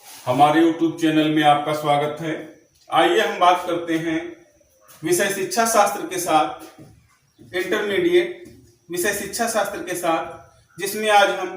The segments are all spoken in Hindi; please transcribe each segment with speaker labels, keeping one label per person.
Speaker 1: हमारे YouTube चैनल में आपका स्वागत है। आइए हम बात करते हैं विषय शिक्षा शास्त्र के साथ, इंटरमीडिएट विषय शिक्षा शास्त्र के साथ, जिसमें आज हम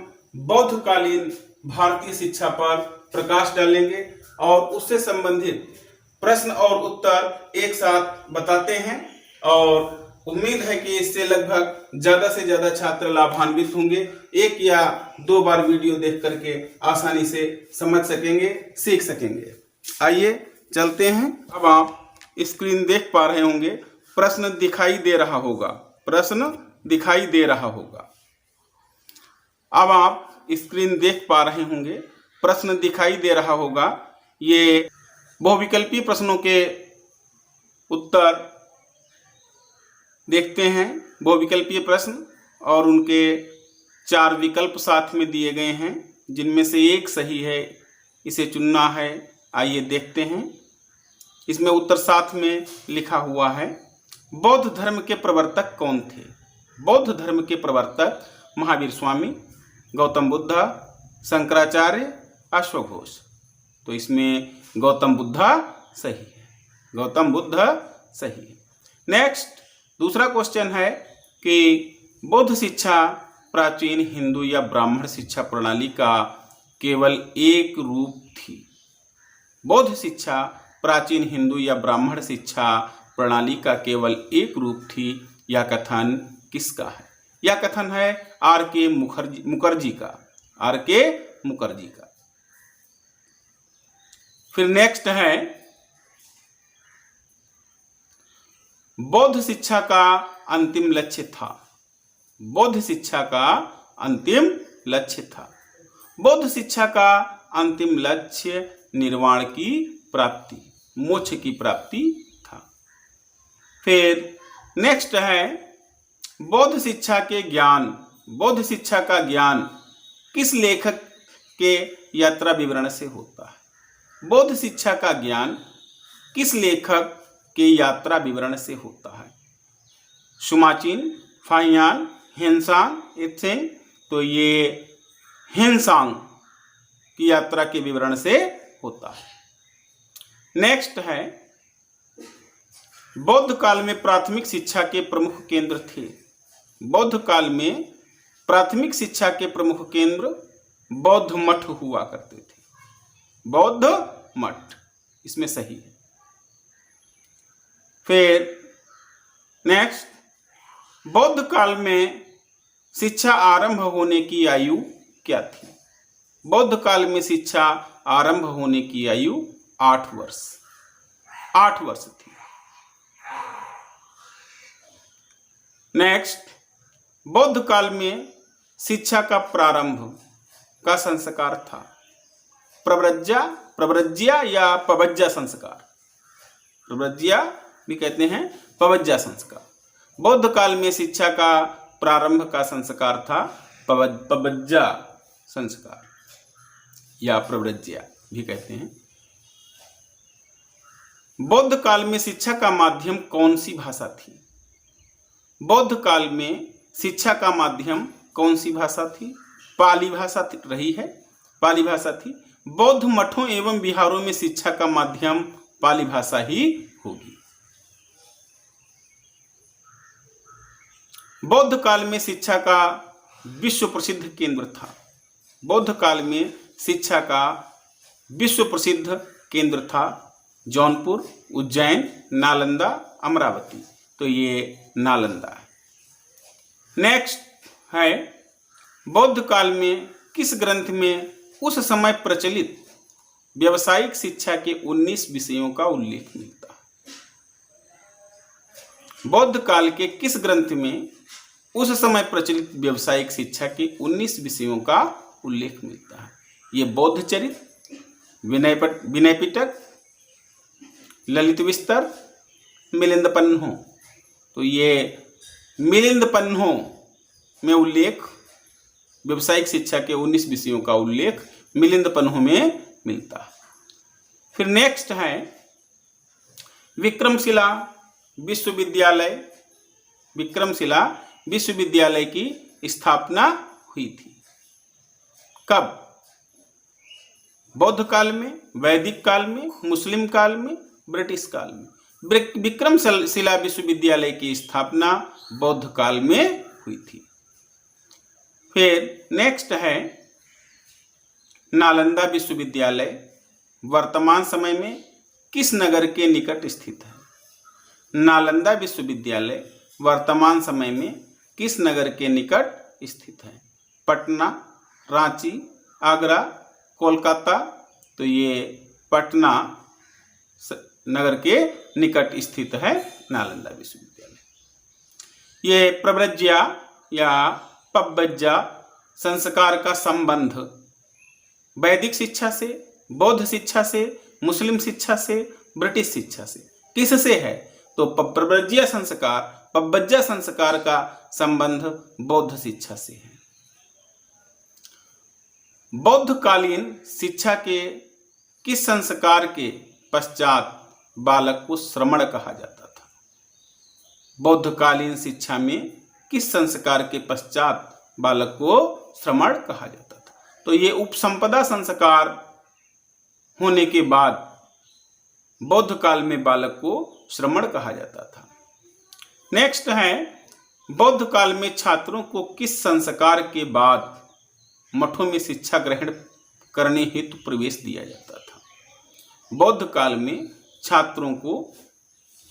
Speaker 1: बौद्धकालीन भारतीय शिक्षा पर प्रकाश डालेंगे और उससे संबंधित प्रश्न और उत्तर एक साथ बताते हैं। और उम्मीद है कि इससे लगभग ज्यादा से ज्यादा छात्र लाभान्वित होंगे। एक या दो बार वीडियो देख करके आसानी से समझ सकेंगे, सीख सकेंगे। आइए चलते हैं। अब आप स्क्रीन देख पा रहे होंगे, प्रश्न दिखाई दे रहा होगा, प्रश्न दिखाई दे रहा होगा। अब आप स्क्रीन देख पा रहे होंगे, प्रश्न दिखाई दे रहा होगा। ये बहुविकल्पीय प्रश्नों के उत्तर देखते हैं। बहुविकल्पीय प्रश्न और उनके 4 विकल्प साथ में दिए गए हैं, जिनमें से एक सही है, इसे चुनना है। आइए देखते हैं। इसमें उत्तर साथ में लिखा हुआ है। बौद्ध धर्म के प्रवर्तक कौन थे? बौद्ध धर्म के प्रवर्तक महावीर स्वामी, गौतम बुद्ध, शंकराचार्य, अश्वघोष। तो इसमें गौतम बुद्ध सही है, गौतम बुद्ध सही है। नेक्स्ट दूसरा क्वेश्चन है कि बौद्ध शिक्षा प्राचीन हिंदू या ब्राह्मण शिक्षा प्रणाली का केवल एक रूप थी। बौद्ध शिक्षा प्राचीन हिंदू या ब्राह्मण शिक्षा प्रणाली का केवल एक रूप थी। यह कथन किसका है? यह कथन है R.K. मुखर्जी का, R.K. मुखर्जी का। फिर नेक्स्ट है, बौद्ध शिक्षा का अंतिम लक्ष्य था। बौद्ध शिक्षा का अंतिम लक्ष्य था। बौद्ध शिक्षा का अंतिम लक्ष्य निर्वाण की प्राप्ति, मोक्ष की प्राप्ति था। फिर नेक्स्ट है, बौद्ध शिक्षा के ज्ञान, बौद्ध शिक्षा का ज्ञान किस लेखक के यात्रा विवरण से होता है? बौद्ध शिक्षा का ज्ञान किस लेखक के यात्रा विवरण से होता है? शुमाचिन, फाहियान, हेनसांग, इत्सेंग। तो ये हेनसांग की यात्रा के विवरण से होता है। नेक्स्ट है, बौद्ध काल में प्राथमिक शिक्षा के प्रमुख केंद्र थे। बौद्ध काल में प्राथमिक शिक्षा के प्रमुख केंद्र बौद्ध मठ हुआ करते थे। बौद्ध मठ इसमें सही है। फिर नेक्स्ट, बौद्ध काल में शिक्षा आरंभ होने की आयु क्या थी? बौद्ध काल में शिक्षा आरंभ होने की आयु 8 वर्ष, 8 वर्ष थी। नेक्स्ट, बौद्ध काल में शिक्षा का प्रारंभ का संस्कार था प्रव्रज्या या पवज्जा संस्कार। प्रव्रज्या भी कहते हैं, पवज्जा संस्कार। बौद्ध काल में शिक्षा का प्रारंभ का संस्कार था पवज्जा संस्कार या प्रव्रज्या भी कहते हैं। बौद्ध काल में शिक्षा का माध्यम कौन सी भाषा थी? बौद्ध काल में शिक्षा का माध्यम कौन सी भाषा थी? पाली भाषा रही है, पाली भाषा थी। बौद्ध मठों एवं विहारों में शिक्षा का माध्यम पाली भाषा ही होगी। बौद्ध काल में शिक्षा का विश्व प्रसिद्ध केंद्र था। बौद्ध काल में शिक्षा का विश्व प्रसिद्ध केंद्र था जौनपुर, उज्जैन, नालंदा, अमरावती। तो ये नालंदा है। नेक्स्ट है, बौद्ध काल में किस ग्रंथ में उस समय प्रचलित व्यावसायिक शिक्षा के 19 विषयों का उल्लेख मिलता है? बौद्ध काल के किस ग्रंथ में उस समय प्रचलित व्यावसायिक शिक्षा के 19 विषयों का उल्लेख मिलता है? ये बौद्ध चरित, विनय पिटक, ललित विस्तर, मिलिंद पन्हो। तो ये मिलिंद पन्हो में उल्लेख, व्यावसायिक शिक्षा के 19 विषयों का उल्लेख मिलिंद पन्हो में मिलता है। फिर नेक्स्ट है, विक्रमशिला विश्वविद्यालय, विक्रमशिला विश्वविद्यालय की स्थापना हुई थी कब? बौद्ध काल में, वैदिक काल में, मुस्लिम काल में, ब्रिटिश काल में। विक्रमशिला विश्वविद्यालय की स्थापना बौद्ध काल में हुई थी। फिर नेक्स्ट है नालंदा विश्वविद्यालय वर्तमान समय में किस नगर के निकट स्थित है? नालंदा विश्वविद्यालय वर्तमान समय में किस नगर के निकट स्थित है? पटना, रांची, आगरा, कोलकाता। तो ये पटना नगर के निकट स्थित है नालंदा विश्वविद्यालय। ये प्रव्रज्या या पब्बज्जा संस्कार का संबंध वैदिक शिक्षा से, बौद्ध शिक्षा से, मुस्लिम शिक्षा से, ब्रिटिश शिक्षा से किससे है? तो प्रव्रज्या संस्कार, पब्बज्जा संस्कार का संबंध बौद्ध शिक्षा से है। बौद्धकालीन शिक्षा के किस संस्कार के पश्चात बालक को श्रमण कहा जाता था? बौद्धकालीन शिक्षा में किस संस्कार के पश्चात बालक को श्रमण कहा जाता था? तो ये उपसंपदा संस्कार होने के बाद बौद्ध काल में बालक को श्रमण कहा जाता था। नेक्स्ट है बौद्ध काल में छात्रों को किस संस्कार के बाद मठों में शिक्षा ग्रहण करने हेतु प्रवेश दिया जाता था? बौद्ध काल में छात्रों को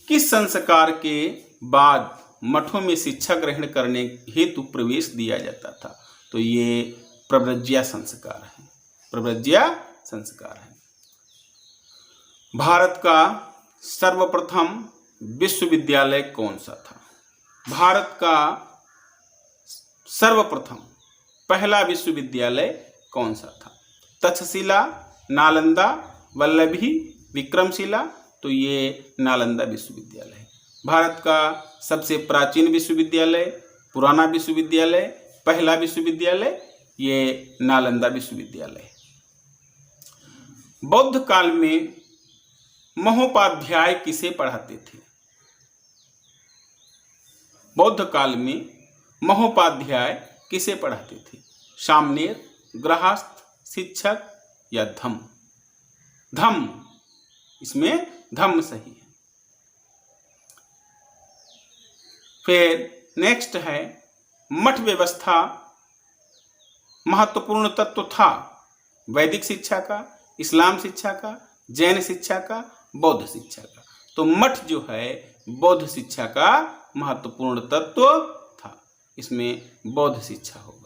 Speaker 1: किस संस्कार के बाद मठों में शिक्षा ग्रहण करने हेतु प्रवेश दिया जाता था? तो ये प्रव्रज्या संस्कार है, प्रव्रज्या संस्कार है। भारत का सर्वप्रथम विश्वविद्यालय कौन सा था? भारत का सर्वप्रथम पहला विश्वविद्यालय कौन सा था? तक्षशिला, नालंदा, वल्लभी, विक्रमशिला। तो ये नालंदा विश्वविद्यालय है। भारत का सबसे प्राचीन विश्वविद्यालय, पुराना विश्वविद्यालय, पहला विश्वविद्यालय ये नालंदा विश्वविद्यालय है। बौद्ध काल में महोपाध्याय किसे पढ़ाते थे? बौद्ध काल में महोपाध्याय किसे पढ़ाते थे? सामनेर, गृहस्थ, शिक्षक या धम्म? धम्म, इसमें धम्म सही है। फिर नेक्स्ट है मठ व्यवस्था महत्वपूर्ण तत्व था वैदिक शिक्षा का, इस्लाम शिक्षा का, जैन शिक्षा का, बौद्ध शिक्षा का। तो मठ जो है बौद्ध शिक्षा का महत्वपूर्ण तत्व था, इसमें बौद्ध शिक्षा होगा।